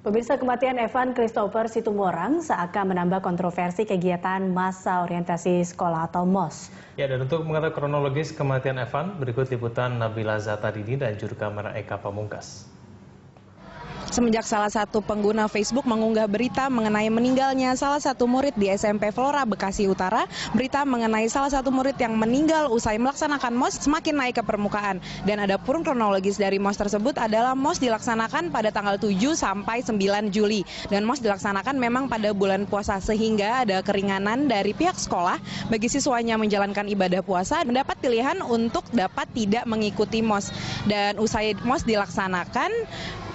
Pemirsa, kematian Evan Christopher Situmorang seakan menambah kontroversi kegiatan masa orientasi sekolah atau MOS. Ya, dan untuk mengetahui kronologis kematian Evan, berikut liputan Nabila Zatadini dan juru kamera Eka Pamungkas. Semenjak salah satu pengguna Facebook mengunggah berita mengenai meninggalnya salah satu murid di SMP Flora, Bekasi Utara, berita mengenai salah satu murid yang meninggal usai melaksanakan MOS semakin naik ke permukaan. Dan ada pun kronologis dari MOS tersebut adalah MOS dilaksanakan pada tanggal 7 sampai 9 Juli. Dan MOS dilaksanakan memang pada bulan puasa sehingga ada keringanan dari pihak sekolah bagi siswanya menjalankan ibadah puasa mendapat pilihan untuk dapat tidak mengikuti MOS. Dan usai MOS dilaksanakan,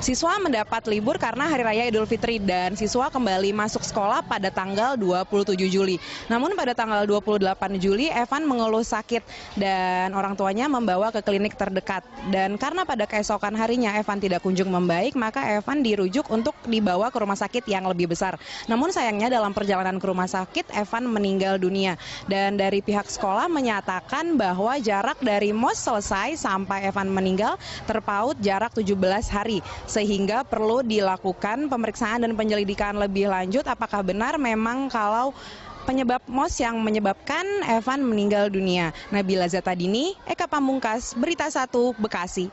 siswa mendapat libur karena Hari Raya Idul Fitri dan siswa kembali masuk sekolah pada tanggal 27 Juli. Namun pada tanggal 28 Juli, Evan mengeluh sakit dan orang tuanya membawa ke klinik terdekat. Dan karena pada keesokan harinya Evan tidak kunjung membaik, maka Evan dirujuk untuk dibawa ke rumah sakit yang lebih besar. Namun sayangnya dalam perjalanan ke rumah sakit, Evan meninggal dunia. Dan dari pihak sekolah menyatakan bahwa jarak dari MOS selesai sampai Evan meninggal terpaut jarak 17 hari. Sehingga perlu dilakukan pemeriksaan dan penyelidikan lebih lanjut apakah benar memang kalau penyebab MOS yang menyebabkan Evan meninggal dunia. Nabila Zatadini, Eka Pamungkas, Berita 1, Bekasi.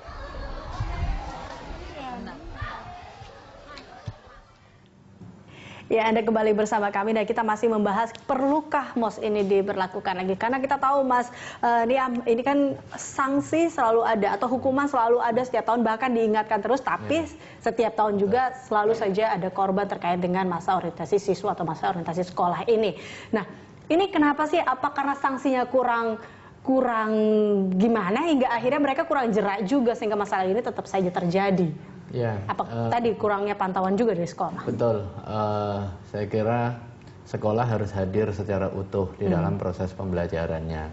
Ya, Anda kembali bersama kami dan kita masih membahas perlukah MOS ini diberlakukan lagi. Karena kita tahu Mas, ini kan sanksi selalu ada atau hukuman selalu ada setiap tahun, bahkan diingatkan terus. Tapi setiap tahun juga selalu saja ada korban terkait dengan masa orientasi siswa atau masa orientasi sekolah ini. Nah, ini kenapa sih? Apa karena sanksinya kurang gimana hingga akhirnya mereka kurang jerak juga sehingga masalah ini tetap saja terjadi? Ya, tadi kurangnya pantauan juga dari sekolah? Betul, saya kira sekolah harus hadir secara utuh di dalam proses pembelajarannya.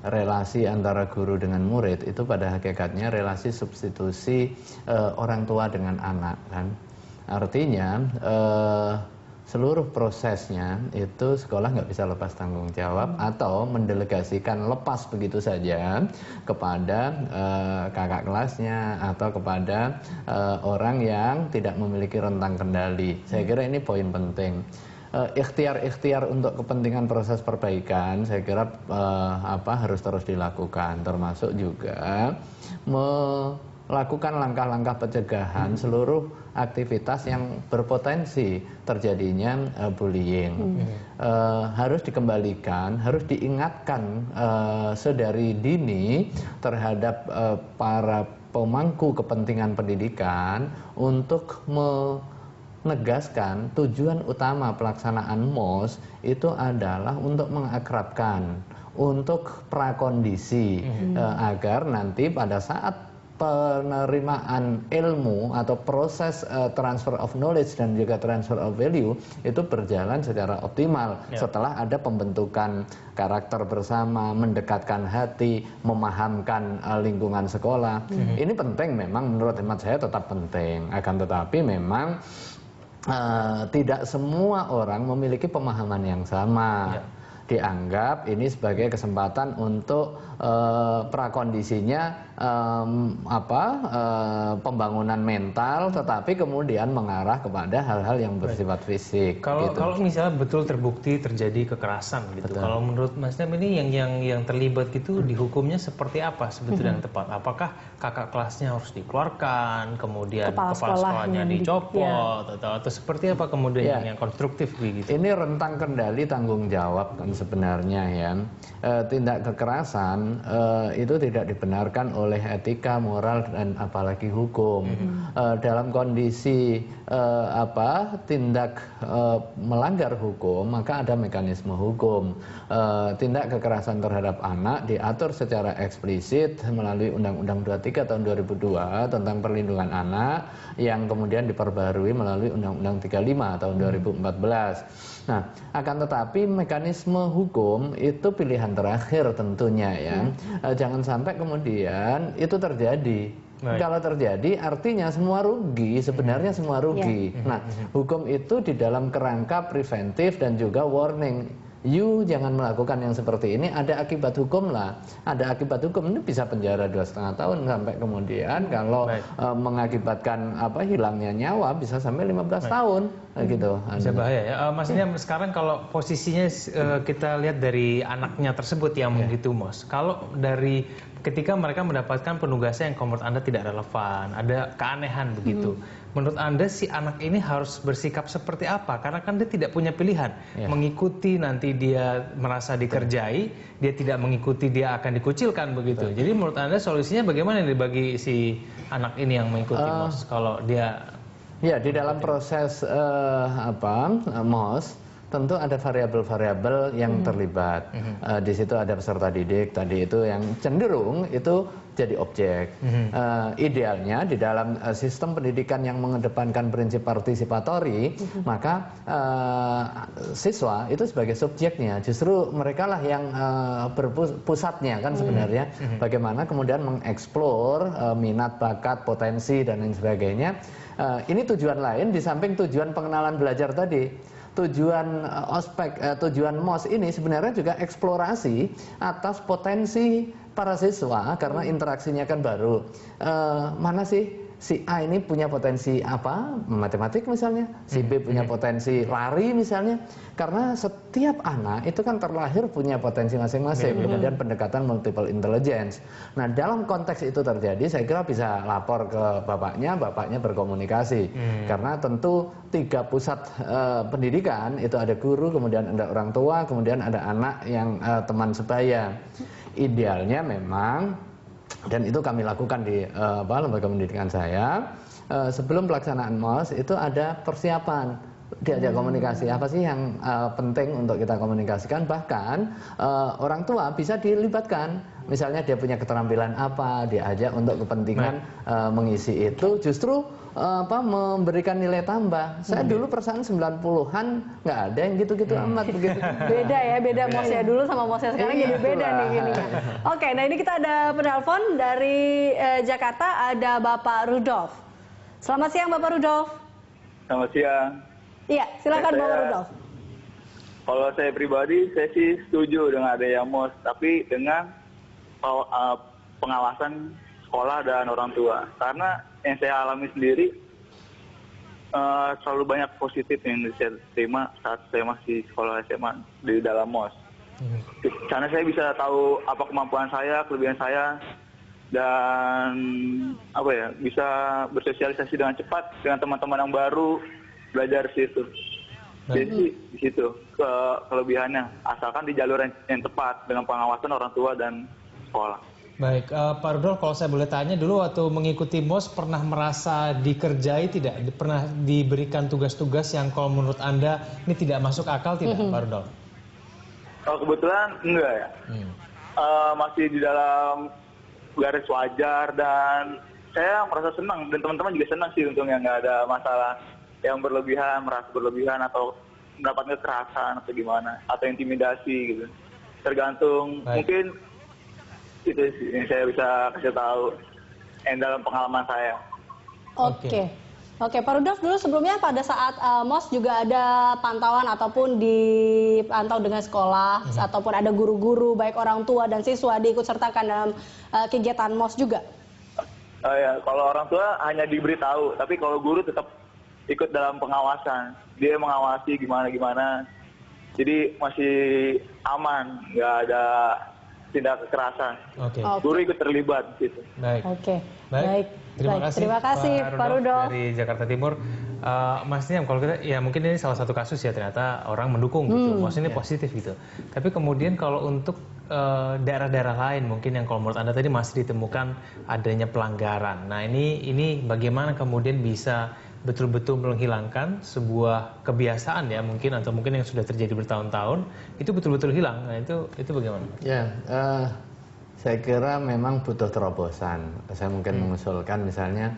Relasi antara guru dengan murid itu pada hakikatnya relasi substitusi orang tua dengan anak, kan? Artinya seluruh prosesnya itu sekolah nggak bisa lepas tanggung jawab atau mendelegasikan lepas begitu saja kepada kakak kelasnya atau kepada orang yang tidak memiliki rentang kendali. Saya kira ini poin penting. Ikhtiar-ikhtiar untuk kepentingan proses perbaikan saya kira harus terus dilakukan, termasuk juga melakukan langkah-langkah pencegahan seluruh aktivitas yang berpotensi terjadinya bullying. Harus dikembalikan, harus diingatkan sedari dini terhadap para pemangku kepentingan pendidikan untuk menegaskan tujuan utama pelaksanaan MOS itu adalah untuk mengakrabkan, untuk prakondisi, agar nanti pada saat penerimaan ilmu atau proses transfer of knowledge dan juga transfer of value itu berjalan secara optimal setelah ada pembentukan karakter bersama, mendekatkan hati, memahamkan lingkungan sekolah. Ini penting memang, menurut hemat saya tetap penting, akan tetapi memang tidak semua orang memiliki pemahaman yang sama. Dianggap ini sebagai kesempatan untuk prakondisinya pembangunan mental, tetapi kemudian mengarah kepada hal-hal yang bersifat fisik. Kalau misalnya betul terbukti terjadi kekerasan gitu, kalau menurut Mas Nam ini yang terlibat gitu dihukumnya seperti apa sebetulnya yang tepat? Apakah kakak kelasnya harus dikeluarkan, kemudian kepala sekolahnya dicopot, atau seperti apa kemudian yang konstruktif begitu? Ini rentang kendali tanggung jawab kan sebenarnya ya. Tindak kekerasan itu tidak dibenarkan oleh etika, moral, dan apalagi hukum. Dalam kondisi tindak melanggar hukum, maka ada mekanisme hukum. Tindak kekerasan terhadap anak diatur secara eksplisit melalui Undang-Undang 23 tahun 2002 tentang perlindungan anak yang kemudian diperbarui melalui Undang-Undang 35 tahun 2014. Nah, akan tetapi mekanisme hukum itu pilihan terakhir tentunya ya. Jangan sampai kemudian itu terjadi. Kalau terjadi artinya semua rugi, sebenarnya semua rugi. Nah, hukum itu di dalam kerangka preventif dan juga warning. you jangan melakukan yang seperti ini, ada akibat hukum lah. Ada akibat hukum, ini bisa penjara 2,5 tahun sampai kemudian kalau mengakibatkan hilangnya nyawa bisa sampai 15 tahun gitu. Bisa bahaya ya. Maksudnya sekarang kalau posisinya kita lihat dari anaknya tersebut yang begitu Mos. Kalau dari ketika mereka mendapatkan penugasan yang menurut Anda tidak relevan, ada keanehan begitu. Menurut Anda si anak ini harus bersikap seperti apa? Karena kan dia tidak punya pilihan. Mengikuti nanti dia merasa dikerjai, dia tidak mengikuti dia akan dikucilkan begitu. Jadi menurut Anda solusinya bagaimana nih bagi si anak ini yang mengikuti Mos kalau dia di dalam proses MOS tentu ada variabel-variabel yang terlibat. Di situ ada peserta didik tadi itu yang cenderung itu jadi objek. Idealnya di dalam sistem pendidikan yang mengedepankan prinsip partisipatori, maka siswa itu sebagai subjeknya. Justru mereka lah yang berpusatnya kan sebenarnya. Bagaimana kemudian mengeksplor minat, bakat, potensi dan lain sebagainya. Ini tujuan lain di samping tujuan pengenalan belajar tadi. Tujuan tujuan MOS ini sebenarnya juga eksplorasi atas potensi para siswa karena interaksinya kan baru. Mana sih si A ini punya potensi apa? Matematik misalnya, si B punya potensi lari misalnya. Karena setiap anak itu kan terlahir punya potensi masing-masing, kemudian pendekatan multiple intelligence. Nah, dalam konteks itu terjadi, saya kira bisa lapor ke bapaknya berkomunikasi. Karena tentu 3 pusat pendidikan, itu ada guru, kemudian ada orang tua, kemudian ada anak yang teman sebaya. Idealnya memang, dan itu kami lakukan di lembaga pendidikan saya, sebelum pelaksanaan MOS itu ada persiapan, diajak komunikasi apa sih yang penting untuk kita komunikasikan, bahkan orang tua bisa dilibatkan, misalnya dia punya keterampilan apa, diajak untuk kepentingan mengisi itu, justru memberikan nilai tambah. Saya dulu perasaan 90-an nggak ada yang gitu-gitu amat begitu. Beda ya, beda MOS-nya dulu sama MOS-nya sekarang jadi beda nih gini. Oke, nah ini kita ada penelpon dari Jakarta, ada Bapak Rudolf. Selamat siang Bapak Rudolf. Selamat siang. Iya, silakan Bapak Rudolf. Kalau saya pribadi, saya sih setuju dengan adanya MOS, tapi dengan pengawasan sekolah dan orang tua. Karena yang saya alami sendiri, selalu banyak positif yang saya terima saat saya masih sekolah SMA di dalam MOS. Karena saya bisa tahu apa kemampuan saya, kelebihan saya, dan bisa bersosialisasi dengan cepat dengan teman-teman yang baru, belajar di situ. Jadi di situ kelebihannya, asalkan di jalur yang tepat dengan pengawasan orang tua dan sekolah. Baik, Pak Rudolf, kalau saya boleh tanya dulu waktu mengikuti MOS pernah merasa dikerjai tidak? Pernah diberikan tugas-tugas yang kalau menurut Anda ini tidak masuk akal tidak, Pak Rudolf? Kebetulan enggak ya. Masih di dalam garis wajar dan saya merasa senang dan teman-teman juga senang sih untungnya, nggak ada masalah yang berlebihan, merasa berlebihan atau mendapatkan kekerasan atau gimana, atau intimidasi gitu. Tergantung, mungkin itu sih yang saya bisa kasih tahu yang dalam pengalaman saya. Oke, Pak Rudolf, dulu sebelumnya pada saat MOS juga ada pantauan ataupun dipantau dengan sekolah ataupun ada guru-guru baik orang tua dan siswa diikut sertakan dalam kegiatan MOS juga? Ya, kalau orang tua hanya diberitahu, tapi kalau guru tetap ikut dalam pengawasan. Dia mengawasi gimana-gimana. Jadi masih aman, nggak ada tindak kekerasan. Guru ikut terlibat gitu. Baik. Terima kasih Pak Rudolf dari Jakarta Timur. Mas Niam, kalau kita ya mungkin ini salah satu kasus ya, ternyata orang mendukung gitu. Maksudnya positif gitu. Tapi kemudian kalau untuk daerah-daerah lain mungkin yang kalau menurut Anda tadi masih ditemukan adanya pelanggaran. Nah, ini bagaimana kemudian bisa betul-betul menghilangkan sebuah kebiasaan ya mungkin, atau mungkin yang sudah terjadi bertahun-tahun itu betul-betul hilang. Nah, itu bagaimana? Ya, saya kira memang butuh terobosan. Saya mungkin mengusulkan misalnya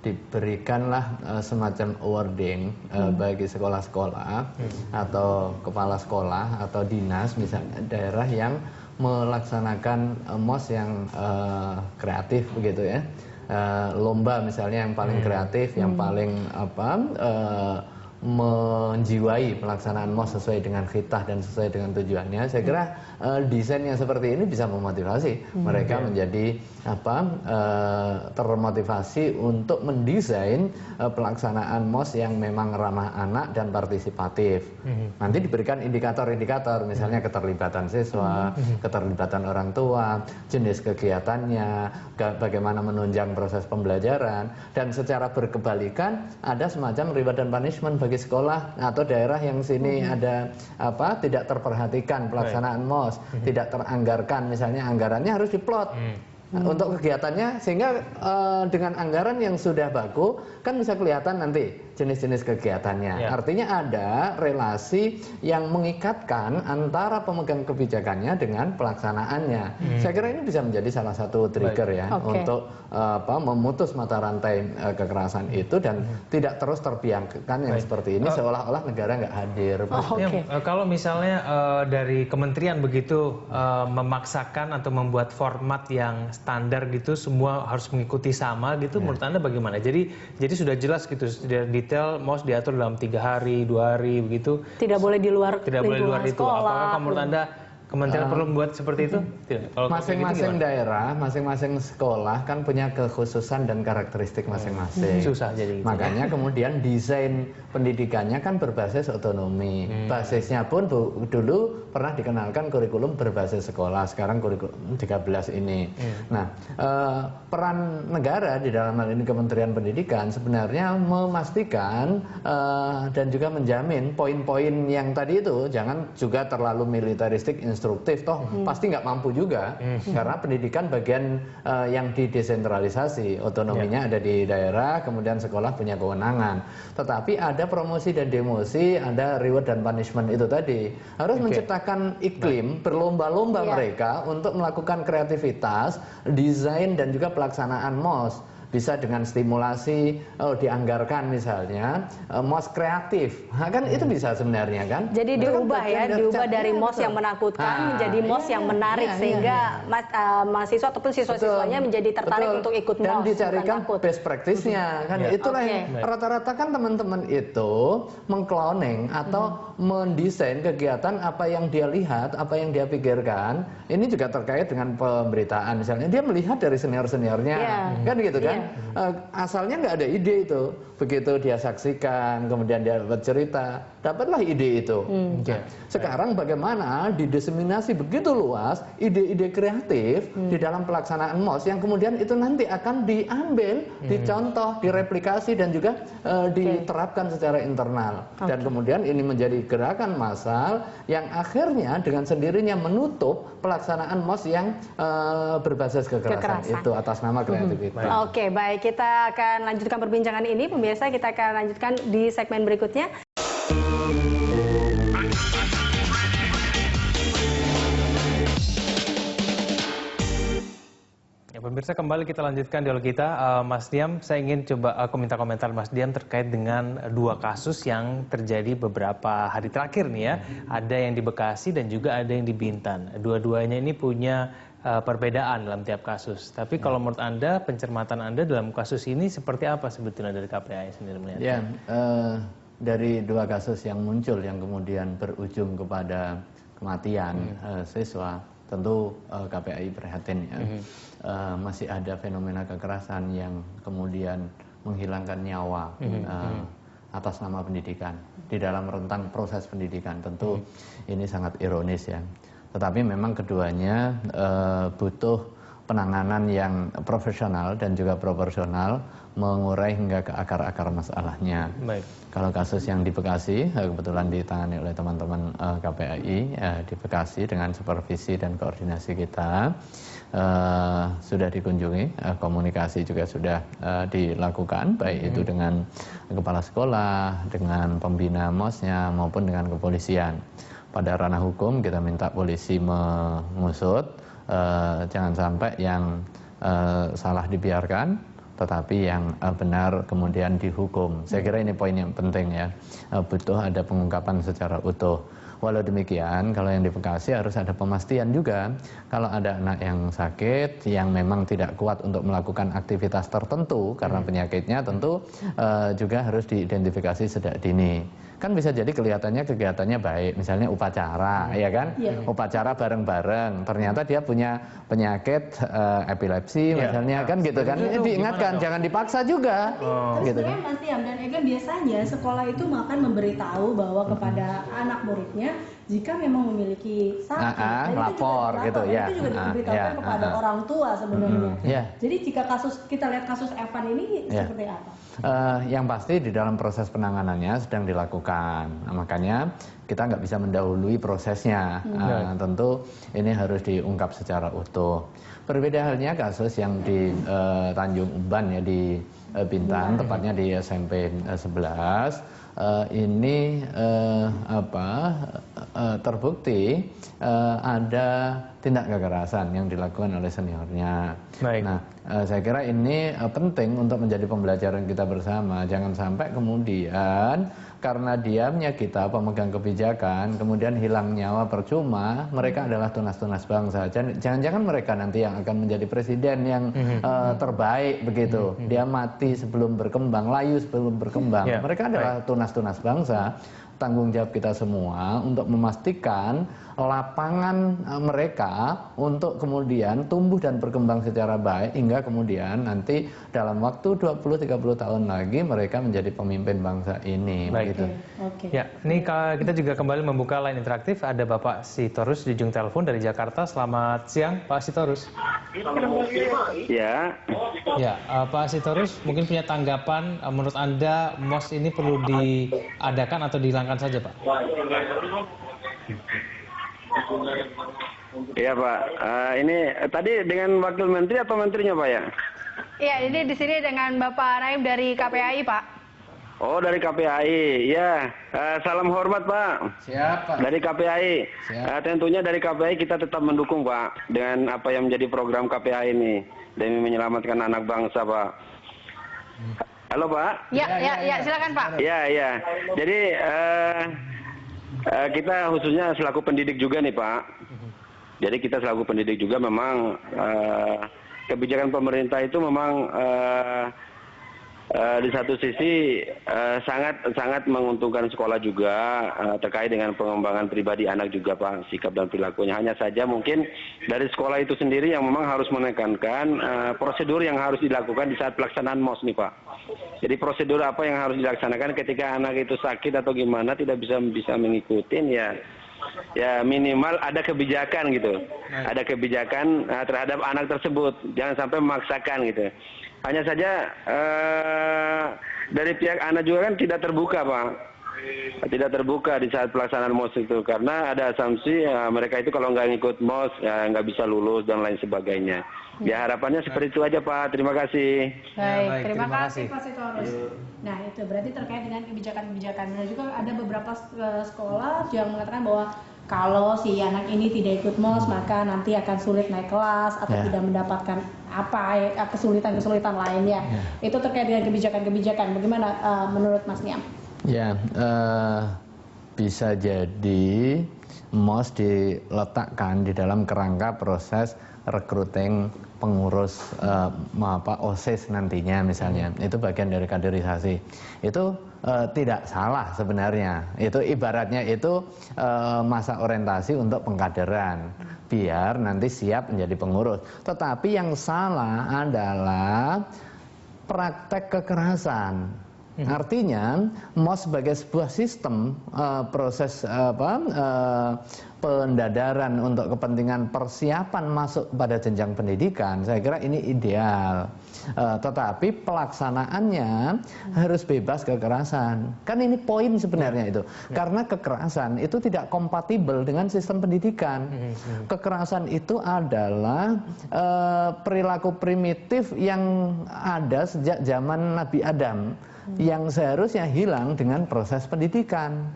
diberikanlah semacam awarding bagi sekolah-sekolah atau kepala sekolah atau dinas misalnya daerah yang melaksanakan MOS yang kreatif begitu ya. Lomba misalnya yang paling kreatif, yang paling menjiwai pelaksanaan MOS sesuai dengan khitah dan sesuai dengan tujuannya, saya kira desain yang seperti ini bisa memotivasi mereka menjadi termotivasi untuk mendesain pelaksanaan MOS yang memang ramah anak dan partisipatif. Nanti diberikan indikator-indikator, misalnya keterlibatan siswa, keterlibatan orang tua, jenis kegiatannya, bagaimana menunjang proses pembelajaran, dan secara berkebalikan ada semacam reward dan punishment bagi sekolah atau daerah yang sini ada tidak terperhatikan pelaksanaan MOS, tidak teranggarkan, misalnya anggarannya harus diplot untuk kegiatannya, sehingga dengan anggaran yang sudah baku kan bisa kelihatan nanti jenis-jenis kegiatannya. Artinya ada relasi yang mengikatkan antara pemegang kebijakannya dengan pelaksanaannya. Saya kira ini bisa menjadi salah satu trigger untuk memutus mata rantai kekerasan itu dan tidak terus terbiarkan yang seperti ini seolah-olah negara nggak hadir. Kalau misalnya dari kementerian begitu memaksakan atau membuat format yang standar gitu, semua harus mengikuti sama gitu, menurut Anda bagaimana? Jadi sudah jelas gitu, sudah detail, MOS diatur dalam 3 hari, 2 hari begitu. Tidak boleh di luar itu. Apakah menurut Anda kementerian perlu membuat seperti itu? Masing-masing daerah, masing-masing sekolah kan punya kekhususan dan karakteristik masing-masing. Susah jadi gitu. Makanya kemudian desain pendidikannya kan berbasis otonomi. Basisnya pun dulu pernah dikenalkan kurikulum berbasis sekolah, sekarang kurikulum 13 ini. Nah, peran negara di dalam hal ini Kementerian Pendidikan sebenarnya memastikan dan juga menjamin poin-poin yang tadi itu jangan juga terlalu militeristik, instruktif, toh pasti nggak mampu juga karena pendidikan bagian yang didesentralisasi, otonominya ada di daerah, kemudian sekolah punya kewenangan. Tetapi ada promosi dan demosi, ada reward dan punishment itu tadi. Harus menciptakan iklim berlomba-lomba mereka untuk melakukan kreativitas, desain dan juga pelaksanaan MOS. Bisa dengan stimulasi, dianggarkan misalnya MOS kreatif, kan itu bisa sebenarnya kan. Jadi diubah diubah dari MOS yang menakutkan menjadi MOS yang menarik, sehingga mahasiswa ataupun siswa-siswanya menjadi tertarik untuk ikut MOS. Dan dicarikan best practice-nya, kan itulah yang rata-rata kan teman-teman itu mengcloning atau mendesain kegiatan apa yang dia lihat, apa yang dia pikirkan. Ini juga terkait dengan pemberitaan, misalnya dia melihat dari senior-seniornya, kan gitu kan. Asalnya nggak ada ide itu, begitu dia saksikan, kemudian dia bercerita, dapatlah ide itu. Sekarang bagaimana didiseminasi begitu luas ide-ide kreatif di dalam pelaksanaan MOS yang kemudian itu nanti akan diambil, dicontoh, direplikasi dan juga diterapkan secara internal. Dan kemudian ini menjadi gerakan massal yang akhirnya dengan sendirinya menutup pelaksanaan MOS yang berbasis kekerasan itu atas nama kreativitas. Oke, baik, kita akan lanjutkan perbincangan ini, pemirsa. Kita akan lanjutkan di segmen berikutnya. Pemirsa, kembali kita lanjutkan dialog kita. Mas Diam, saya ingin coba aku minta komentar Mas Diam terkait dengan 2 kasus yang terjadi beberapa hari terakhir nih ya. Ada yang di Bekasi dan juga ada yang di Bintan. Dua-duanya ini punya perbedaan dalam tiap kasus. Tapi kalau menurut Anda, pencermatan Anda dalam kasus ini seperti apa sebetulnya dari KPAI sendiri melihat? Ya, dari 2 kasus yang muncul yang kemudian berujung kepada kematian siswa, tentu KPAI prihatin ya. Masih ada fenomena kekerasan yang kemudian menghilangkan nyawa atas nama pendidikan di dalam rentang proses pendidikan. Tentu ini sangat ironis ya. Tetapi memang keduanya butuh penanganan yang profesional dan juga proporsional, mengurai hingga ke akar-akar masalahnya. Baik. Kalau kasus yang di Bekasi kebetulan ditangani oleh teman-teman KPAI di Bekasi dengan supervisi dan koordinasi kita, sudah dikunjungi, komunikasi juga sudah dilakukan, baik itu dengan kepala sekolah, dengan pembina MOS-nya maupun dengan kepolisian. Pada ranah hukum kita minta polisi mengusut, jangan sampai yang salah dibiarkan, tetapi yang benar kemudian dihukum. Saya kira ini poin yang penting ya, butuh ada pengungkapan secara utuh. Walau demikian, kalau yang di Bekasi harus ada pemastian juga. Kalau ada anak yang sakit, yang memang tidak kuat untuk melakukan aktivitas tertentu karena penyakitnya, tentu juga harus diidentifikasi sejak dini. Kan bisa jadi kelihatannya kegiatannya baik, misalnya upacara, ya kan? Upacara bareng-bareng. Ternyata dia punya penyakit epilepsi, misalnya, kan gitu kan? Diingatkan, jangan dipaksa juga. Tapi Gitu sebenarnya Mas Tiam dan Ega, biasanya sekolah itu akan memberitahu bahwa kepada anak muridnya jika memang memiliki sakit, dan lapor gitu ya. Itu juga diberitahukan kepada orang tua sebenarnya. Jadi jika kita lihat kasus Evan ini seperti apa? Yang pasti di dalam proses penanganannya sedang dilakukan. Nah, makanya kita nggak bisa mendahului prosesnya. Tentu ini harus diungkap secara utuh. Berbeda halnya kasus yang di Tanjung Uban ya, di Bintan, tepatnya di SMP 11. Ini terbukti ada tindak kekerasan yang dilakukan oleh seniornya. Nah, saya kira ini penting untuk menjadi pembelajaran kita bersama. Jangan sampai kemudian karena diamnya kita pemegang kebijakan, kemudian hilang nyawa percuma. Mereka adalah tunas-tunas bangsa. Jangan-jangan mereka nanti yang akan menjadi presiden yang terbaik begitu. Dia mati sebelum berkembang, layu sebelum berkembang. Mereka adalah tunas-tunas bangsa. Tanggung jawab kita semua untuk memastikan lapangan mereka untuk kemudian tumbuh dan berkembang secara baik hingga kemudian nanti dalam waktu 20-30 tahun lagi mereka menjadi pemimpin bangsa ini. Begitu. Ya, ini kita juga kembali membuka line interaktif. Ada Bapak Sitorus di ujung telepon dari Jakarta. Selamat siang, Pak Sitorus. Ya. Ya, Pak Sitorus mungkin punya tanggapan. Menurut Anda MOS ini perlu diadakan atau dihilangkan saja, Pak? Iya, Pak. Ini tadi dengan Wakil Menteri atau Menterinya, Pak, ya? Iya, ini di sini dengan Bapak Naim dari KPAI, Pak. Oh, dari KPAI. Ya, salam hormat, Pak. Siap, Pak. Dari KPAI. Tentunya dari KPAI kita tetap mendukung, Pak, dengan apa yang menjadi program KPAI ini demi menyelamatkan anak bangsa, Pak. Halo, Pak. Ya, silakan, Pak. Ya. Jadi kita khususnya selaku pendidik juga nih, Pak. Jadi kita selaku pendidik juga memang kebijakan pemerintah itu memang di satu sisi sangat menguntungkan sekolah juga terkait dengan pengembangan pribadi anak juga, Pak, sikap dan perilakunya. Hanya saja mungkin dari sekolah itu sendiri yang memang harus menekankan prosedur yang harus dilakukan di saat pelaksanaan MOS nih, Pak. Jadi prosedur apa yang harus dilaksanakan ketika anak itu sakit atau gimana tidak bisa mengikuti, ya minimal ada kebijakan gitu. Ada kebijakan terhadap anak tersebut. Jangan sampai memaksakan gitu. Hanya saja dari pihak anak juga kan tidak terbuka, Pak. Tidak terbuka di saat pelaksanaan MOS itu. Karena ada asumsi mereka itu kalau nggak ngikut MOS ya nggak bisa lulus dan lain sebagainya. Ya harapannya seperti itu aja, Pak. Terima kasih. Baik, terima kasih Pak Sitorus. Nah, itu berarti terkait dengan kebijakan-kebijakan. Dan juga ada beberapa sekolah yang mengatakan bahwa kalau si anak ini tidak ikut MOS maka nanti akan sulit naik kelas atau tidak mendapatkan kesulitan-kesulitan lainnya. Itu terkait dengan kebijakan-kebijakan. Bagaimana menurut Mas Niam? Ya, bisa jadi MOS diletakkan di dalam kerangka proses recruiting pengurus OSIS nantinya misalnya. Itu bagian dari kaderisasi. Itu tidak salah sebenarnya. Itu ibaratnya itu masa orientasi untuk pengkaderan biar nanti siap menjadi pengurus. Tetapi yang salah adalah praktek kekerasan. Artinya MOS sebagai sebuah sistem proses pendadaran untuk kepentingan persiapan masuk pada jenjang pendidikan, saya kira ini ideal. Tetapi pelaksanaannya harus bebas kekerasan. Kan ini poin sebenarnya itu. Karena kekerasan itu tidak kompatibel dengan sistem pendidikan. Kekerasan itu adalah perilaku primitif yang ada sejak zaman Nabi Adam, yang seharusnya hilang dengan proses pendidikan.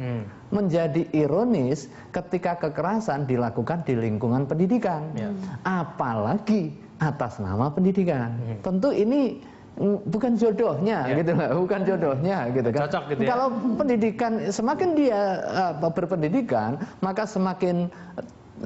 Menjadi ironis ketika kekerasan dilakukan di lingkungan pendidikan, apalagi atas nama pendidikan. Tentu ini bukan jodohnya gitu lah, bukan jodohnya gitu kan. Cocok gitu ya. Kalau pendidikan semakin dia berpendidikan, maka semakin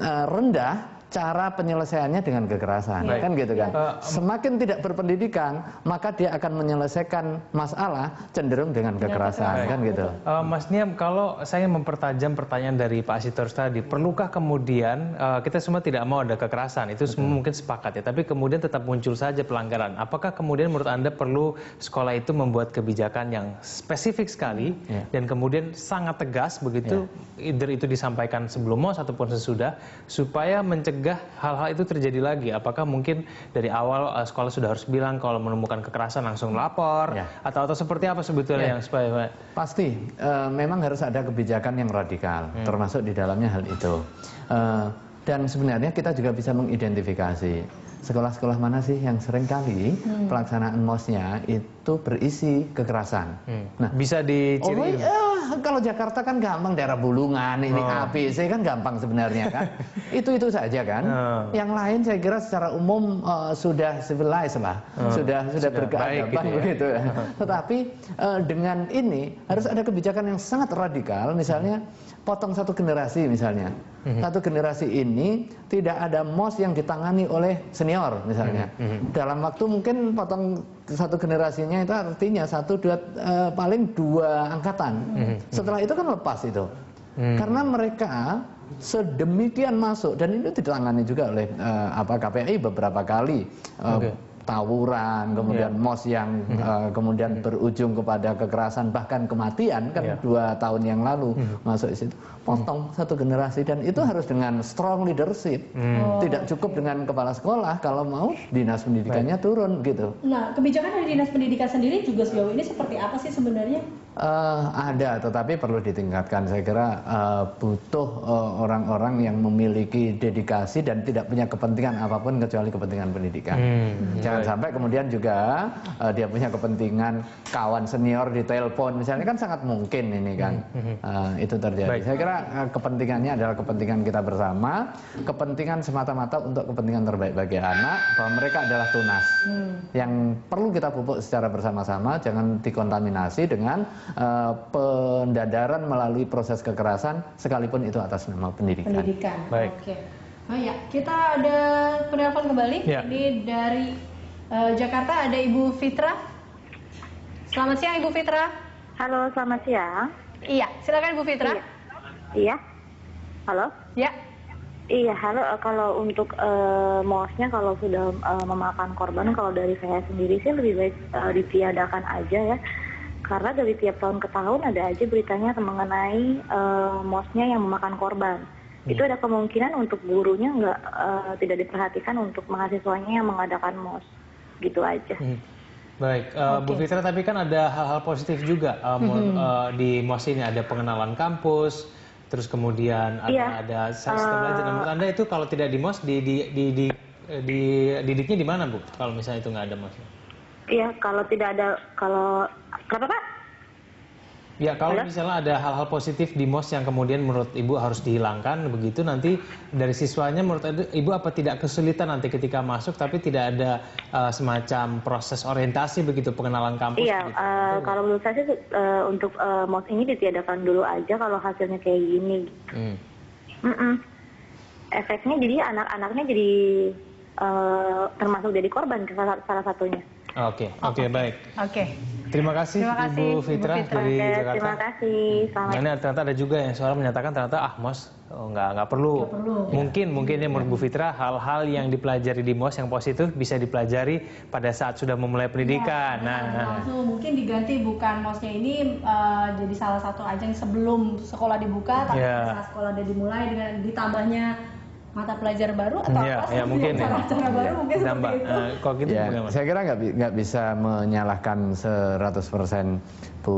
rendah cara penyelesaiannya dengan kekerasan, kan gitu kan. Semakin tidak berpendidikan, maka dia akan menyelesaikan masalah cenderung dengan kekerasan, kan gitu. Mas Niam, kalau saya mempertajam pertanyaan dari Pak Sitorus tadi, perlukah kemudian kita semua tidak mau ada kekerasan, itu semua mungkin sepakat ya, tapi kemudian tetap muncul saja pelanggaran. Apakah kemudian menurut Anda perlu sekolah itu membuat kebijakan yang spesifik sekali dan kemudian sangat tegas begitu, either itu disampaikan sebelum MOS ataupun sesudah, supaya mencegah hal-hal itu terjadi lagi? Apakah mungkin dari awal sekolah sudah harus bilang kalau menemukan kekerasan langsung lapor, atau seperti apa sebetulnya yang supaya... Pasti, memang harus ada kebijakan yang radikal, termasuk di dalamnya hal itu. Dan sebenarnya kita juga bisa mengidentifikasi sekolah-sekolah mana sih yang seringkali pelaksanaan MOS-nya itu berisi kekerasan. Nah, bisa diciri. Kalau Jakarta kan gampang, daerah Bulungan, ini ABC kan gampang sebenarnya kan. Itu saja kan. Yang lain saya kira secara umum sudah civilized lah, sudah berkeadaban begitu ya. Tetapi dengan ini harus ada kebijakan yang sangat radikal, misalnya potong satu generasi misalnya. Satu generasi ini tidak ada MOS yang ditangani oleh senior misalnya. Dalam waktu mungkin potong satu generasinya itu artinya paling 2 angkatan. Setelah itu kan lepas itu. Karena mereka sedemikian masuk, dan ini ditangani juga oleh KPI beberapa kali. Tawuran, kemudian MOS yang kemudian berujung kepada kekerasan bahkan kematian kan 2 tahun yang lalu masuk di situ. Potong satu generasi, dan itu harus dengan strong leadership. Tidak cukup dengan kepala sekolah, kalau mau dinas pendidikannya turun gitu. Nah, kebijakan dari dinas pendidikan sendiri juga sejauh ini seperti apa sih sebenarnya? Ada, tetapi perlu ditingkatkan. Saya kira butuh orang-orang yang memiliki dedikasi dan tidak punya kepentingan apapun kecuali kepentingan pendidikan. Jangan sampai kemudian juga dia punya kepentingan kawan senior ditelepon misalnya, kan sangat mungkin ini kan itu terjadi. Saya kira kepentingannya adalah kepentingan kita bersama, kepentingan semata-mata untuk kepentingan terbaik bagi anak, bahwa mereka adalah tunas yang perlu kita pupuk secara bersama-sama, jangan dikontaminasi dengan pendadaran melalui proses kekerasan sekalipun itu atas nama pendidikan. Baik. Oke. Oh ya, kita ada penelpon kembali. Ini dari Jakarta, ada Ibu Fitra. Selamat siang Ibu Fitra. Halo, selamat siang. Iya, silakan Ibu Fitra. Iya. Halo? Ya. Iya, halo. Kalau untuk MOS-nya kalau sudah memakan korban, kalau dari saya sendiri sih lebih baik ditiadakan aja ya. Karena dari tiap tahun ke tahun ada aja beritanya mengenai MOS-nya yang memakan korban. Itu ada kemungkinan untuk gurunya tidak diperhatikan untuk mahasiswanya yang mengadakan MOS. Gitu aja. Baik, Bu Fitra, tapi kan ada hal-hal positif juga di MOS ini. Ada pengenalan kampus, terus kemudian ada sistem belajar. Menurut Anda itu kalau tidak di MOS, didiknya di mana, Bu? Kalau misalnya itu nggak ada MOS? Iya, kalau tidak ada, kenapa Pak? Ya, kalau misalnya ada hal-hal positif di MOS yang kemudian menurut Ibu harus dihilangkan, begitu nanti dari siswanya menurut Ibu apa tidak kesulitan nanti ketika masuk tapi tidak ada semacam proses orientasi begitu, pengenalan kampus? Iya, kalau menurut saya sih untuk MOS ini ditiadakan dulu aja kalau hasilnya kayak gini. Efeknya jadi anak-anaknya jadi termasuk jadi korban salah satunya. Oke, baik. Terima kasih Ibu Fitra dari Jakarta. Terima kasih. Nah, ternyata ada juga yang suara menyatakan ternyata MOS nggak perlu. Mungkin ya menurut Bu Fitra hal-hal yang dipelajari di MOS yang positif bisa dipelajari pada saat sudah memulai pendidikan. Langsung mungkin diganti, bukan MOS-nya ini jadi salah satu ajang sebelum sekolah dibuka, tapi saat sekolah udah dimulai dengan ditambahnya mata pelajar baru atau mungkin cara baru mungkin seperti itu. Kok gitu saya kira nggak bisa menyalahkan 100% Bu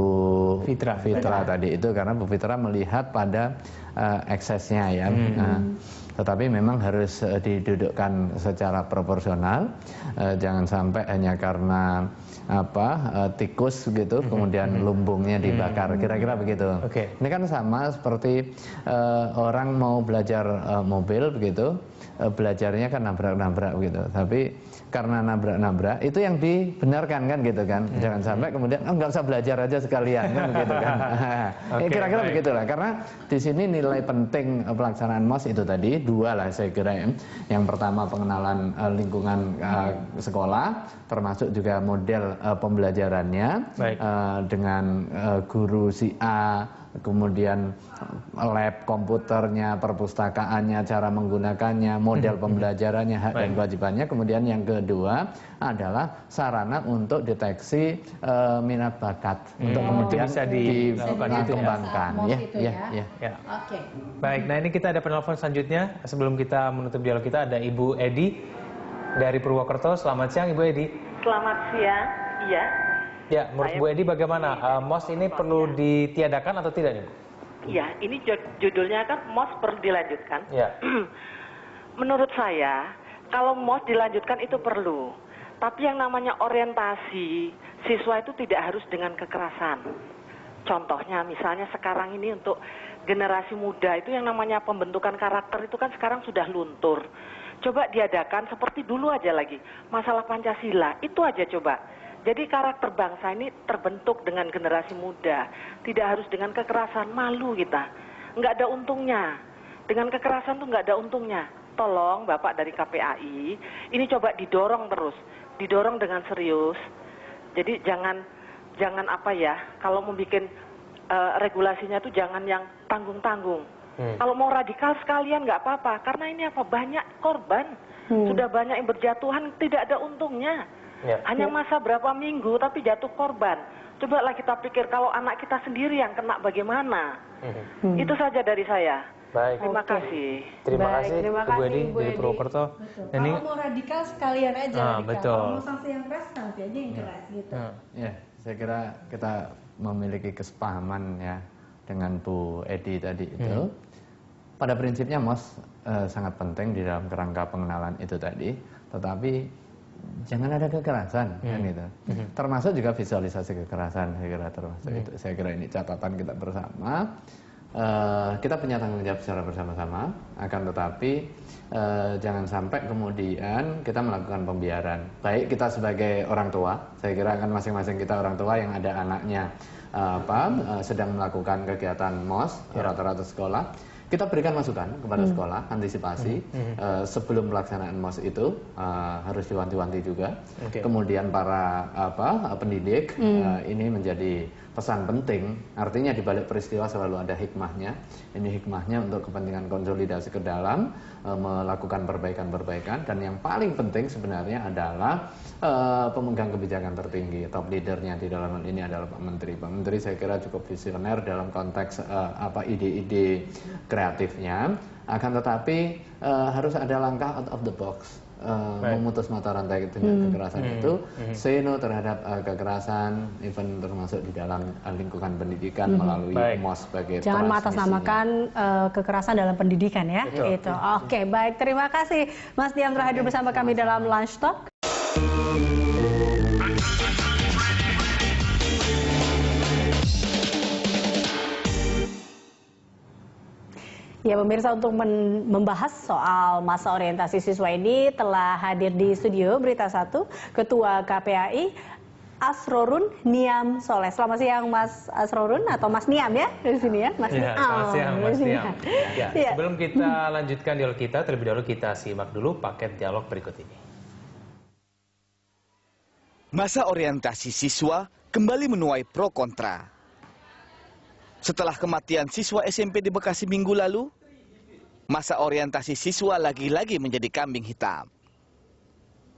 Fitra tadi itu, karena Bu Fitra melihat pada eksesnya ya. Tetapi memang harus didudukkan secara proporsional, jangan sampai hanya karena tikus gitu kemudian lumbungnya dibakar, kira-kira begitu. Ini kan sama seperti orang mau belajar mobil begitu, belajarnya kan nabrak-nabrak gitu. Tapi karena nabrak-nabrak itu yang dibenarkan kan gitu kan. Jangan sampai kemudian nggak usah belajar aja sekalian kan begitu kan. Kira-kira begitulah. Karena di sini nilai penting pelaksanaan MOS itu tadi dua lah saya kira ya. Yang pertama pengenalan lingkungan sekolah, termasuk juga model pembelajarannya dengan guru si A, kemudian lab komputernya, perpustakaannya, cara menggunakannya, model pembelajarannya, hak dan kewajibannya. Kemudian yang kedua adalah sarana untuk deteksi minat bakat untuk kemudian bisa dikembangkan. Oke. Baik, nah ini kita ada penelpon selanjutnya. Sebelum kita menutup dialog kita ada Ibu Edi dari Purwokerto. Selamat siang Ibu Edi. Selamat siang, iya. Ya, menurut Bu Edi bagaimana? MOS ini perlu ditiadakan atau tidak nih? Iya, ini judulnya kan MOS perlu dilanjutkan. Ya. Menurut saya, kalau MOS dilanjutkan itu perlu. Tapi yang namanya orientasi siswa itu tidak harus dengan kekerasan. Contohnya misalnya sekarang ini untuk generasi muda itu yang namanya pembentukan karakter itu kan sekarang sudah luntur. Coba diadakan seperti dulu aja lagi. Masalah Pancasila, itu aja coba. Jadi karakter bangsa ini terbentuk dengan generasi muda. Tidak harus dengan kekerasan, malu kita. Nggak ada untungnya. Dengan kekerasan tuh nggak ada untungnya. Tolong Bapak dari KPAI, ini coba didorong terus. Didorong dengan serius. Jadi jangan apa ya, kalau membuat regulasinya tuh jangan yang tanggung-tanggung. Kalau mau radikal sekalian nggak apa-apa. Karena ini apa, banyak korban. Sudah banyak yang berjatuhan, tidak ada untungnya. Hanya masa berapa minggu tapi jatuh korban. Cobalah kita pikir kalau anak kita sendiri yang kena bagaimana. Itu saja dari saya. Baik. Terima kasih. Terima kasih Bu Edi dari Purwokerto. Kalau mau radikal sekalian aja radikal. Betul. Kalau mau sanksi yang keras, sanksi aja yang keras gitu. Ya, saya kira kita memiliki kesepahaman ya dengan Bu Edi tadi itu. Pada prinsipnya MOS sangat penting di dalam kerangka pengenalan itu tadi, tetapi jangan ada kekerasan kan gitu. Termasuk juga visualisasi kekerasan, saya kira termasuk itu. Saya kira ini catatan kita bersama. Kita punya tanggung jawab secara bersama-sama, akan tetapi jangan sampai kemudian kita melakukan pembiaran. Baik kita sebagai orang tua, saya kira kan masing-masing kita orang tua yang ada anaknya sedang melakukan kegiatan MOS rata-rata sekolah. Kita berikan masukan kepada sekolah, antisipasi sebelum pelaksanaan MOS itu harus diwanti-wanti juga. Kemudian para pendidik ini menjadi pesan penting. Artinya di balik peristiwa selalu ada hikmahnya. Ini hikmahnya untuk kepentingan konsolidasi ke dalam, melakukan perbaikan-perbaikan. Dan yang paling penting sebenarnya adalah pemegang kebijakan tertinggi, top leadernya di dalam hal ini adalah Pak Menteri. Pak Menteri saya kira cukup visioner dalam konteks ide-ide kreatifnya. Akan tetapi harus ada langkah out of the box. Memutus mata rantai kekerasan itu, say no terhadap kekerasan, even termasuk di dalam lingkungan pendidikan melalui MOS sebagai jangan mengatasnamakan kekerasan dalam pendidikan ya. Gitu. Oke, baik, terima kasih Mas Niam telah hadir bersama kami dalam Lunch Talk. Ya pemirsa, untuk membahas soal masa orientasi siswa ini telah hadir di studio Berita 1 Ketua KPAI Asrorun Niam Soleh. Selamat siang Mas Asrorun atau Mas Niam ya di sini ya, Mas Niam. Selamat siang Mas Niam. Sebelum kita lanjutkan dialog kita, terlebih dahulu kita simak dulu paket dialog berikut ini. Masa orientasi siswa kembali menuai pro kontra. Setelah kematian siswa SMP di Bekasi minggu lalu, masa orientasi siswa lagi-lagi menjadi kambing hitam.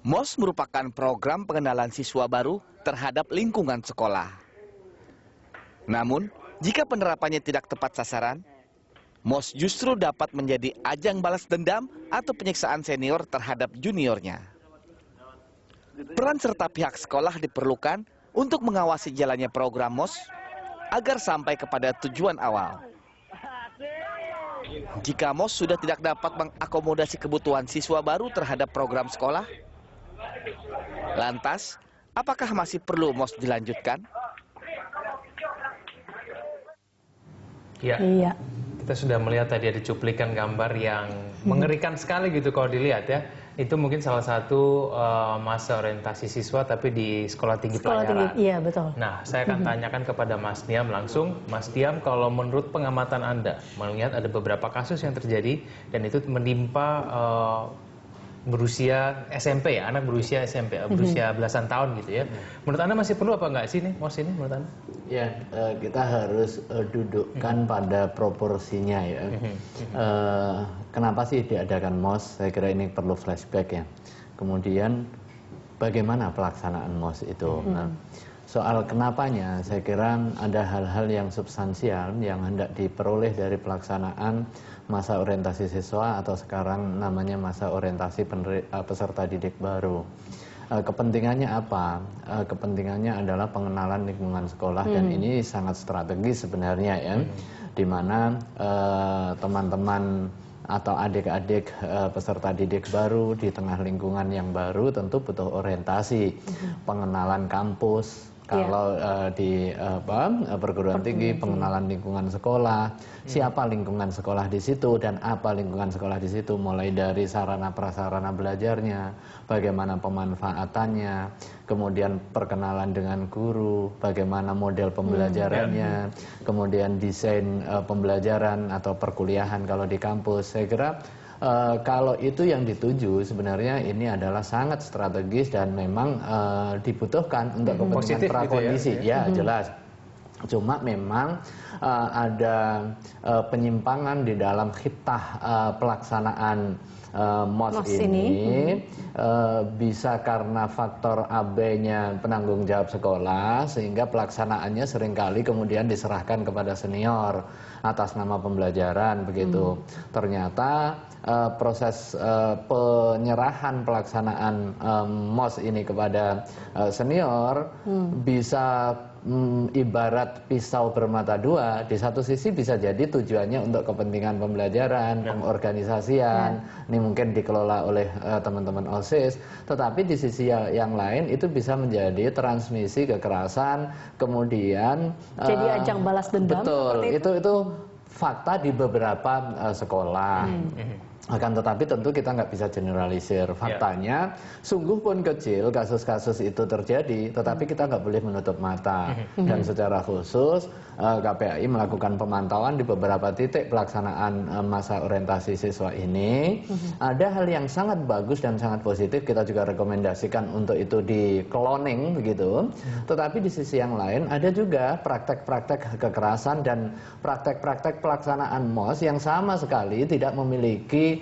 MOS merupakan program pengenalan siswa baru terhadap lingkungan sekolah. Namun, jika penerapannya tidak tepat sasaran, MOS justru dapat menjadi ajang balas dendam atau penyiksaan senior terhadap juniornya. Peran serta pihak sekolah diperlukan untuk mengawasi jalannya program MOS agar sampai kepada tujuan awal. Jika MOS sudah tidak dapat mengakomodasi kebutuhan siswa baru terhadap program sekolah, lantas apakah masih perlu MOS dilanjutkan? Iya. Kita sudah melihat tadi ada cuplikan gambar yang mengerikan sekali gitu kalau dilihat ya. Itu mungkin salah satu masa orientasi siswa tapi di sekolah tinggi pelayaran. Iya, betul. Nah, saya akan tanyakan kepada Mas Diam langsung. Mas Diam, kalau menurut pengamatan Anda, melihat ada beberapa kasus yang terjadi dan itu menimpa berusia SMP ya, anak berusia SMP, berusia belasan tahun gitu ya. Menurut Anda masih perlu apa enggak sih nih, MOS ini menurut Anda? Ya, kita harus dudukkan pada proporsinya ya. Kenapa sih diadakan MOS? Saya kira ini perlu flashback ya. Kemudian bagaimana pelaksanaan MOS itu? Nah, soal kenapanya, saya kira ada hal-hal yang substansial yang hendak diperoleh dari pelaksanaan masa orientasi siswa atau sekarang namanya masa orientasi peserta didik baru. Kepentingannya apa? Kepentingannya adalah pengenalan lingkungan sekolah dan ini sangat strategis sebenarnya ya, di mana teman-teman atau adik-adik peserta didik baru di tengah lingkungan yang baru tentu butuh orientasi, pengenalan kampus. Kalau di perguruan tinggi, pengenalan lingkungan sekolah, siapa lingkungan sekolah di situ dan apa lingkungan sekolah di situ, mulai dari sarana prasarana belajarnya, bagaimana pemanfaatannya, kemudian perkenalan dengan guru, bagaimana model pembelajarannya, kemudian desain pembelajaran atau perkuliahan kalau di kampus. Saya kira kalau itu yang dituju, sebenarnya ini adalah sangat strategis dan memang dibutuhkan untuk kepentingan prakondisi, gitu ya, jelas. Cuma memang ada penyimpangan di dalam khitah pelaksanaan MOS ini bisa karena faktor AB-nya penanggung jawab sekolah, sehingga pelaksanaannya seringkali kemudian diserahkan kepada senior atas nama pembelajaran begitu. Ternyata proses penyerahan pelaksanaan MOS ini kepada senior bisa ibarat pisau bermata dua. Di satu sisi bisa jadi tujuannya untuk kepentingan pembelajaran, pengorganisasian, ini mungkin dikelola oleh teman-teman OSIS, tetapi di sisi yang lain itu bisa menjadi transmisi kekerasan, kemudian jadi ajang balas dendam. Betul, itu fakta di beberapa sekolah. Akan tetapi tentu kita nggak bisa generalisir. Faktanya sungguh pun kecil kasus-kasus itu terjadi, tetapi kita nggak boleh menutup mata. Dan secara khusus KPAI melakukan pemantauan di beberapa titik pelaksanaan masa orientasi siswa ini. Ada hal yang sangat bagus dan sangat positif, kita juga rekomendasikan untuk itu di cloning begitu. Tetapi di sisi yang lain ada juga praktek-praktek kekerasan dan praktek-praktek pelaksanaan MOS yang sama sekali tidak memiliki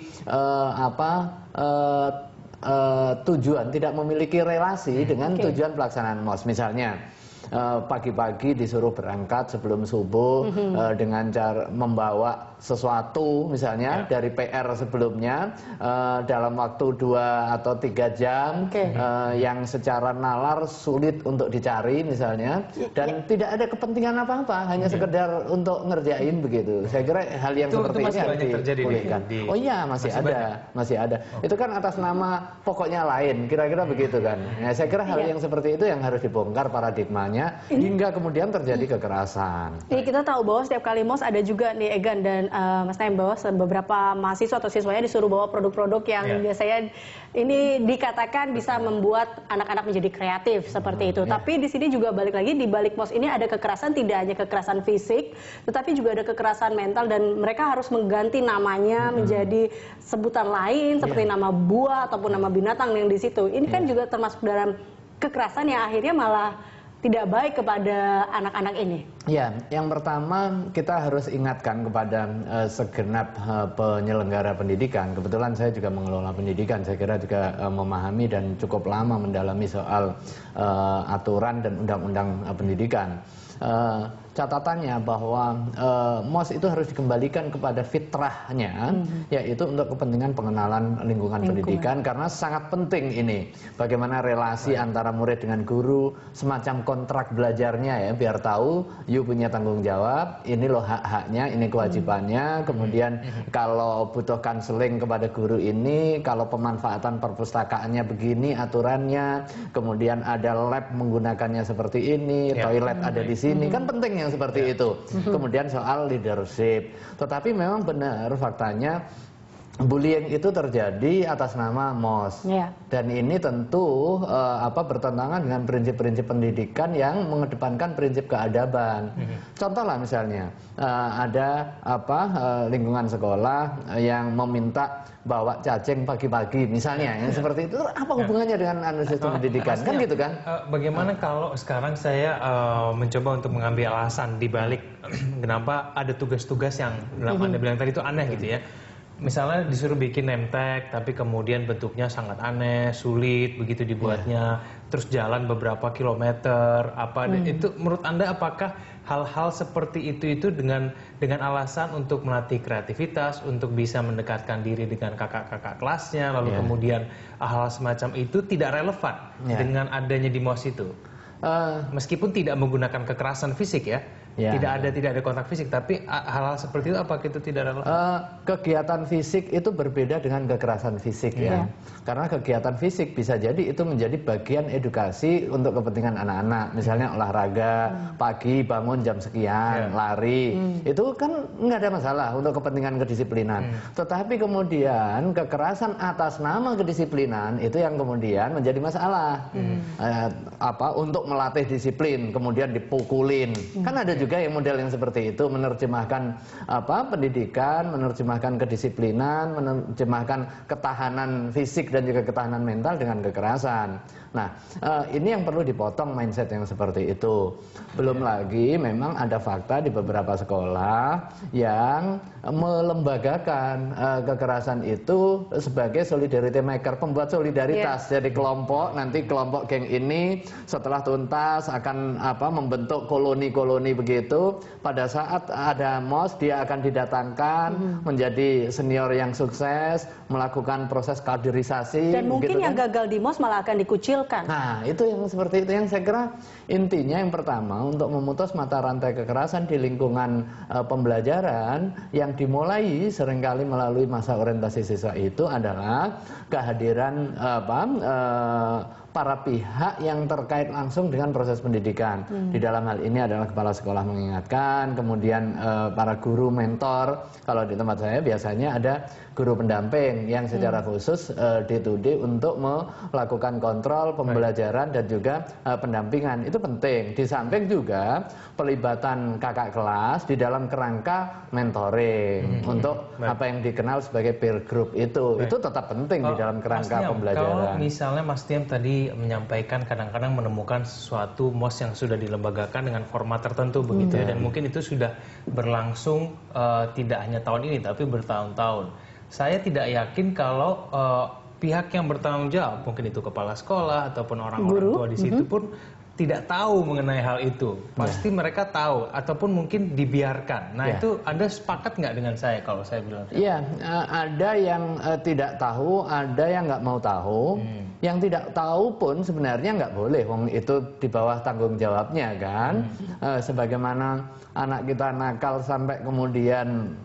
tujuan, tidak memiliki relasi dengan tujuan pelaksanaan MOS. Misalnya pagi-pagi disuruh berangkat sebelum subuh dengan cara membawa sesuatu misalnya dari PR sebelumnya dalam waktu 2 atau 3 jam yang secara nalar sulit untuk dicari misalnya, dan tidak ada kepentingan apa-apa, hanya sekedar untuk ngerjain begitu. Saya kira hal yang seperti ini harus dipulihkan. Oh iya, masih ada. Itu kan atas nama pokoknya lain, kira-kira begitu kan. Ya, saya kira hal yang seperti itu yang harus dibongkar paradigmanya hingga kemudian terjadi kekerasan. Ini kita tahu bahwa setiap kali MOS ada juga nih Egan dan Mas Naim, bahwa beberapa mahasiswa atau siswanya disuruh bawa produk-produk yang biasanya ini dikatakan bisa membuat anak-anak menjadi kreatif seperti itu. Tapi di sini juga balik lagi, di balik MOS ini ada kekerasan, tidak hanya kekerasan fisik, tetapi juga ada kekerasan mental, dan mereka harus mengganti namanya menjadi sebutan lain seperti nama buah ataupun nama binatang yang di situ. Ini kan juga termasuk dalam kekerasan yang akhirnya malah tidak baik kepada anak-anak ini. Ya, yang pertama kita harus ingatkan kepada segenap penyelenggara pendidikan. Kebetulan saya juga mengelola pendidikan, saya kira juga memahami dan cukup lama mendalami soal aturan dan undang-undang pendidikan. Catatannya bahwa MOS itu harus dikembalikan kepada fitrahnya, yaitu untuk kepentingan pengenalan lingkungan pendidikan, karena sangat penting ini bagaimana relasi antara murid dengan guru, semacam kontrak belajarnya ya, biar tahu you punya tanggung jawab, ini loh hak-haknya, ini kewajibannya. Kemudian kalau butuh konseling kepada guru ini, kalau pemanfaatan perpustakaannya begini aturannya, kemudian ada lab menggunakannya seperti ini, toilet ada di sini, kan penting yang seperti itu. Kemudian soal leadership, tetapi memang benar faktanya bullying itu terjadi atas nama MOS, dan ini tentu bertentangan dengan prinsip-prinsip pendidikan yang mengedepankan prinsip keadaban. Contoh lah misalnya ada lingkungan sekolah yang meminta bawa cacing pagi-pagi misalnya, yang seperti itu apa hubungannya dengan sistem pendidikan? Kan gitu kan? Bagaimana kalau sekarang saya mencoba untuk mengambil alasan di balik kenapa ada tugas-tugas yang Anda bilang tadi itu aneh gitu ya. Misalnya disuruh bikin name tag, tapi kemudian bentuknya sangat aneh, sulit begitu dibuatnya, terus jalan beberapa kilometer, itu menurut Anda apakah hal-hal seperti itu dengan alasan untuk melatih kreativitas, untuk bisa mendekatkan diri dengan kakak-kakak kelasnya, lalu kemudian hal semacam itu tidak relevan dengan adanya di MOS itu? Meskipun tidak menggunakan kekerasan fisik ya. Tidak ada kontak fisik, tapi hal-hal seperti itu apakah itu tidak relevan? Kegiatan fisik itu berbeda dengan kekerasan fisik ya. Karena kegiatan fisik bisa jadi itu menjadi bagian edukasi untuk kepentingan anak-anak. Misalnya olahraga, pagi bangun jam sekian, lari, itu kan nggak ada masalah untuk kepentingan kedisiplinan. Tetapi kemudian kekerasan atas nama kedisiplinan itu yang kemudian menjadi masalah. Untuk melatih disiplin, kemudian dipukulin, kan ada juga yang model yang seperti itu, menerjemahkan pendidikan, menerjemahkan kedisiplinan, menerjemahkan ketahanan fisik dan juga ketahanan mental dengan kekerasan. Nah, ini yang perlu dipotong mindset yang seperti itu. Belum lagi memang ada fakta di beberapa sekolah yang melembagakan kekerasan itu sebagai solidarity maker, pembuat solidaritas. Jadi kelompok, nanti kelompok geng ini setelah tuntas akan membentuk koloni-koloni begitu. Pada saat ada MOS dia akan didatangkan menjadi senior yang sukses, melakukan proses kaderisasi. Dan mungkin yang gagal di MOS malah akan dikucilkan. Nah, itu yang seperti itu yang saya kira intinya yang pertama untuk memutus mata rantai kekerasan di lingkungan pembelajaran yang dimulai seringkali melalui masa orientasi siswa itu adalah kehadiran para pihak yang terkait langsung dengan proses pendidikan. Di dalam hal ini adalah kepala sekolah mengingatkan, kemudian para guru mentor. Kalau di tempat saya biasanya ada guru pendamping yang secara khusus D2D untuk melakukan kontrol pembelajaran dan juga pendampingan. Itu penting. Di samping juga pelibatan kakak kelas di dalam kerangka mentoring untuk apa yang dikenal sebagai peer group itu tetap penting di dalam kerangka pembelajaran. Kalau misalnya Mas Tiam tadi menyampaikan kadang-kadang menemukan sesuatu MOS yang sudah dilembagakan dengan format tertentu begitu ya, dan mungkin itu sudah berlangsung tidak hanya tahun ini tapi bertahun-tahun. Saya tidak yakin kalau pihak yang bertanggung jawab, mungkin itu kepala sekolah ataupun orang-orang tua di situ pun tidak tahu mengenai hal itu. Pasti mereka tahu ataupun mungkin dibiarkan. Nah itu Anda sepakat nggak dengan saya kalau saya bilang? Iya, ada yang tidak tahu, ada yang nggak mau tahu. Yang tidak tahu pun sebenarnya nggak boleh, wong itu di bawah tanggung jawabnya kan. Sebagaimana anak kita nakal sampai kemudian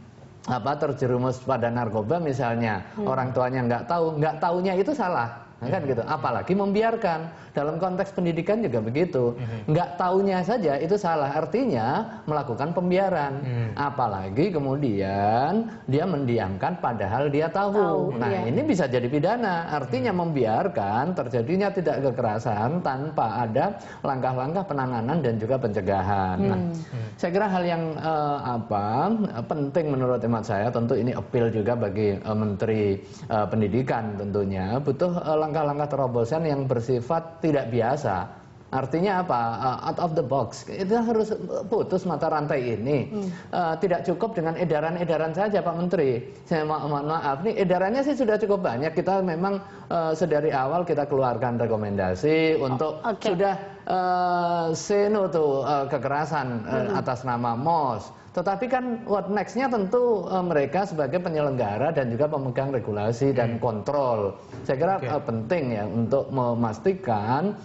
terjerumus pada narkoba misalnya, orang tuanya nggak taunya itu salah. Kan gitu, apalagi membiarkan. Dalam konteks pendidikan juga begitu, nggak taunya saja itu salah, artinya melakukan pembiaran. Apalagi kemudian dia mendiamkan padahal dia tahu. Nah ini bisa jadi pidana, artinya membiarkan terjadinya tidak kekerasan tanpa ada langkah-langkah penanganan dan juga pencegahan. Nah, saya kira hal yang penting menurut hemat saya, tentu ini appeal juga bagi Menteri Pendidikan tentunya, butuh langkah-langkah terobosan yang bersifat tidak biasa. Artinya apa? Out of the box. Itu harus putus mata rantai ini. Tidak cukup dengan edaran-edaran saja Pak Menteri. Saya mohon maaf nih, edarannya sih sudah cukup banyak. Kita memang sedari awal kita keluarkan rekomendasi untuk sudah say no to kekerasan atas nama MOS. Tetapi kan what next-nya tentu mereka sebagai penyelenggara dan juga pemegang regulasi dan kontrol. Saya kira penting ya untuk memastikan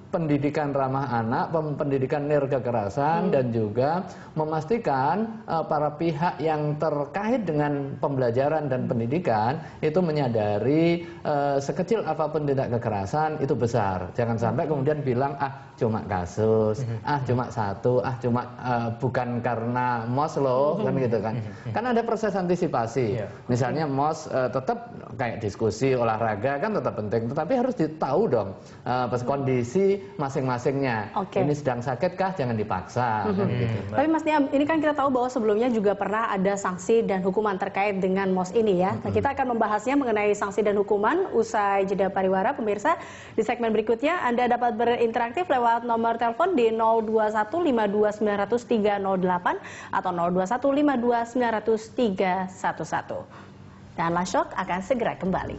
pendidikan ramah anak, pendidikan nir kekerasan, dan juga memastikan para pihak yang terkait dengan pembelajaran dan pendidikan itu menyadari sekecil apapun tindak kekerasan itu besar. Jangan sampai kemudian bilang cuma kasus, cuma satu, cuma bukan karena MOS loh, kan gitu kan. Kan ada proses antisipasi. Misalnya MOS tetap kayak diskusi olahraga kan tetap penting, tetapi harus ditahu dong kondisi masing-masingnya. Ini sedang sakit kah? Jangan dipaksa. Kan gitu. Tapi Mas Niam, ini kan kita tahu bahwa sebelumnya juga pernah ada sanksi dan hukuman terkait dengan MOS ini ya. Nah, kita akan membahasnya mengenai sanksi dan hukuman usai jeda pariwara. Pemirsa, di segmen berikutnya Anda dapat berinteraktif lewat nomor telepon di 02152900308 atau 02152900311. Dan Lashock akan segera kembali.